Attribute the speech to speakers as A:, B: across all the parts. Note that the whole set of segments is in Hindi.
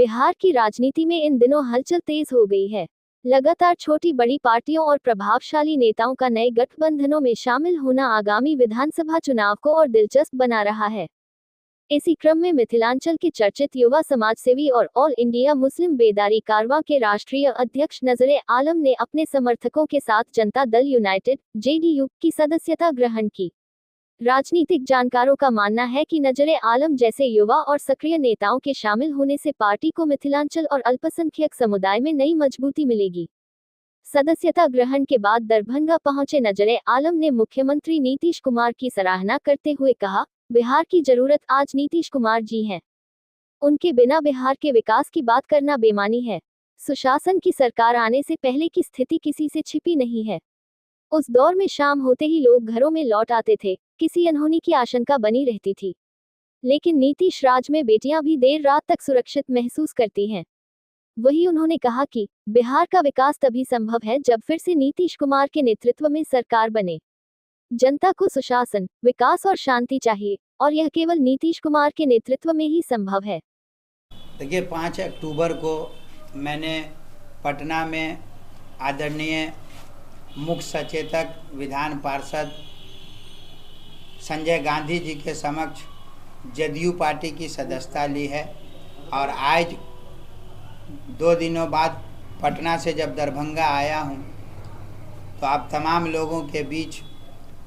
A: बिहार की राजनीति में इन दिनों हलचल तेज हो गई है। लगातार छोटी बड़ी पार्टियों और प्रभावशाली नेताओं का नए गठबंधनों में शामिल होना आगामी विधानसभा चुनाव को और दिलचस्प बना रहा है। इसी क्रम में मिथिलांचल के चर्चित युवा समाजसेवी और ऑल इंडिया मुस्लिम बेदारी कारवां के राष्ट्रीय अध्यक्ष नजरे आलम ने अपने समर्थकों के साथ जनता दल यूनाइटेड (जेडीयू) की सदस्यता ग्रहण की। राजनीतिक जानकारों का मानना है कि नजरे आलम जैसे युवा और सक्रिय नेताओं के शामिल होने से पार्टी को मिथिलांचल और अल्पसंख्यक समुदाय में नई मजबूती मिलेगी। सदस्यता ग्रहण के बाद दरभंगा पहुंचे नजरे आलम ने मुख्यमंत्री नीतीश कुमार की सराहना करते हुए कहा, बिहार की जरूरत आज नीतीश कुमार जी हैं। उनके बिना बिहार के विकास की बात करना बेमानी है। सुशासन की सरकार आने से पहले की स्थिति किसी से छिपी नहीं है। उस दौर में शाम होते ही लोग घरों में लौट आते थे, किसी अनहोनी की आशंका बनी रहती थी। लेकिन नीतीश राज में बेटियां भी देर रात तक सुरक्षित महसूस करती हैं। वही उन्होंने कहा कि बिहार का विकास तभी संभव है जब फिर से नीतीश कुमार के नेतृत्व में सरकार बने। जनता को सुशासन, विकास और शांति चाहिए और यह केवल नीतीश कुमार के नेतृत्व में ही संभव है।
B: देखिए, 5 अक्टूबर को मैंने पटना में आदरणीय मुख्य सचेतक विधान पार्षद संजय गांधी जी के समक्ष जदयू पार्टी की सदस्यता ली है और आज 2 दिनों बाद पटना से जब दरभंगा आया हूं, तो आप तमाम लोगों के बीच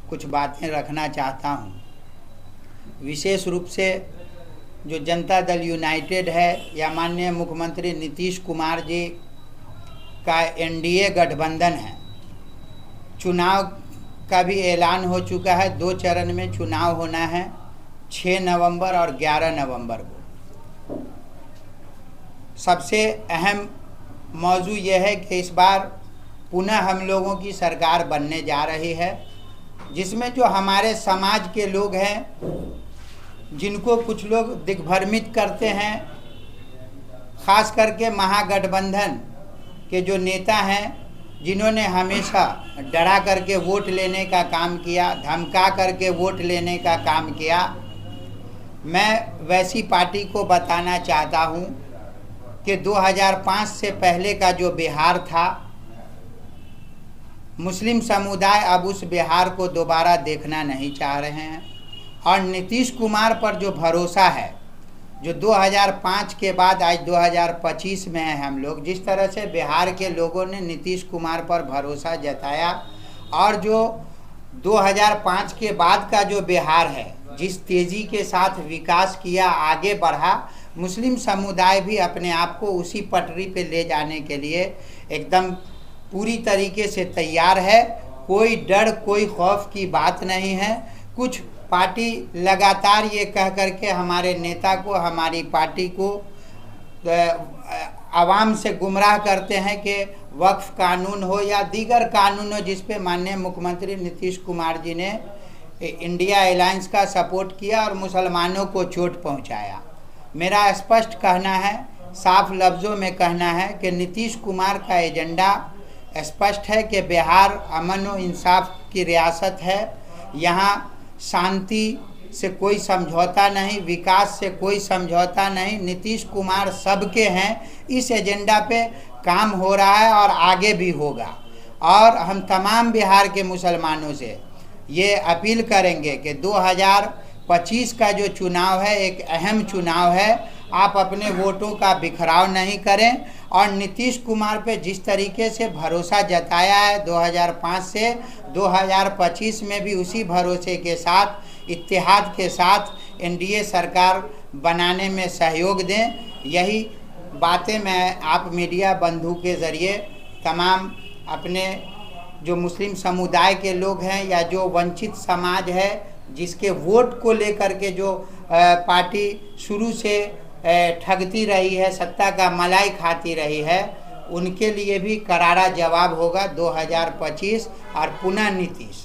B: कुछ बातें रखना चाहता हूं। विशेष रूप से जो जनता दल यूनाइटेड है या माननीय मुख्यमंत्री नीतीश कुमार जी का एनडीए गठबंधन है, चुनाव का भी ऐलान हो चुका है। 2 चरण में चुनाव होना है, 6 नवंबर और 11 नवंबर को। सबसे अहम मौजू यह है कि इस बार पुनः हम लोगों की सरकार बनने जा रही है, जिसमें जो हमारे समाज के लोग हैं, जिनको कुछ लोग दिग्भ्रमित करते हैं, खास करके महागठबंधन के जो नेता हैं, जिन्होंने हमेशा डरा करके वोट लेने का काम किया, धमका करके वोट लेने का काम किया। मैं वैसी पार्टी को बताना चाहता हूं कि 2005 से पहले का जो बिहार था, मुस्लिम समुदाय अब उस बिहार को दोबारा देखना नहीं चाह रहे हैं। और नीतीश कुमार पर जो भरोसा है, जो 2005 के बाद आज 2025 में है हम लोग, जिस तरह से बिहार के लोगों ने नीतीश कुमार पर भरोसा जताया और जो 2005 के बाद का जो बिहार है, जिस तेज़ी के साथ विकास किया, आगे बढ़ा, मुस्लिम समुदाय भी अपने आप को उसी पटरी पे ले जाने के लिए एकदम पूरी तरीके से तैयार है। कोई डर, कोई खौफ की बात नहीं है। कुछ पार्टी लगातार ये कह करके हमारे नेता को, हमारी पार्टी को आवाम से गुमराह करते हैं कि वक्फ कानून हो या दीगर कानून हो, जिस पे माननीय मुख्यमंत्री नीतीश कुमार जी ने इंडिया अलायंस का सपोर्ट किया और मुसलमानों को चोट पहुंचाया। मेरा स्पष्ट कहना है, साफ लफ्ज़ों में कहना है कि नीतीश कुमार का एजेंडा स्पष्ट है कि बिहार अमन और इंसाफ की रियासत है। यहाँ शांति से कोई समझौता नहीं, विकास से कोई समझौता नहीं। नीतीश कुमार सबके हैं। इस एजेंडा पे काम हो रहा है और आगे भी होगा। और हम तमाम बिहार के मुसलमानों से ये अपील करेंगे कि 2025 का जो चुनाव है, एक अहम चुनाव है। आप अपने वोटों का बिखराव नहीं करें और नीतीश कुमार पे जिस तरीके से भरोसा जताया है 2005 से 2025 में भी उसी भरोसे के साथ, इत्तेहाद के साथ एनडीए सरकार बनाने में सहयोग दें। यही बातें मैं आप मीडिया बंधु के ज़रिए तमाम अपने जो मुस्लिम समुदाय के लोग हैं या जो वंचित समाज है, जिसके वोट को लेकर के जो पार्टी शुरू से ठगती रही है, सत्ता का मलाई खाती रही है, उनके लिए भी करारा जवाब होगा 2025 और पुनः नीतीश।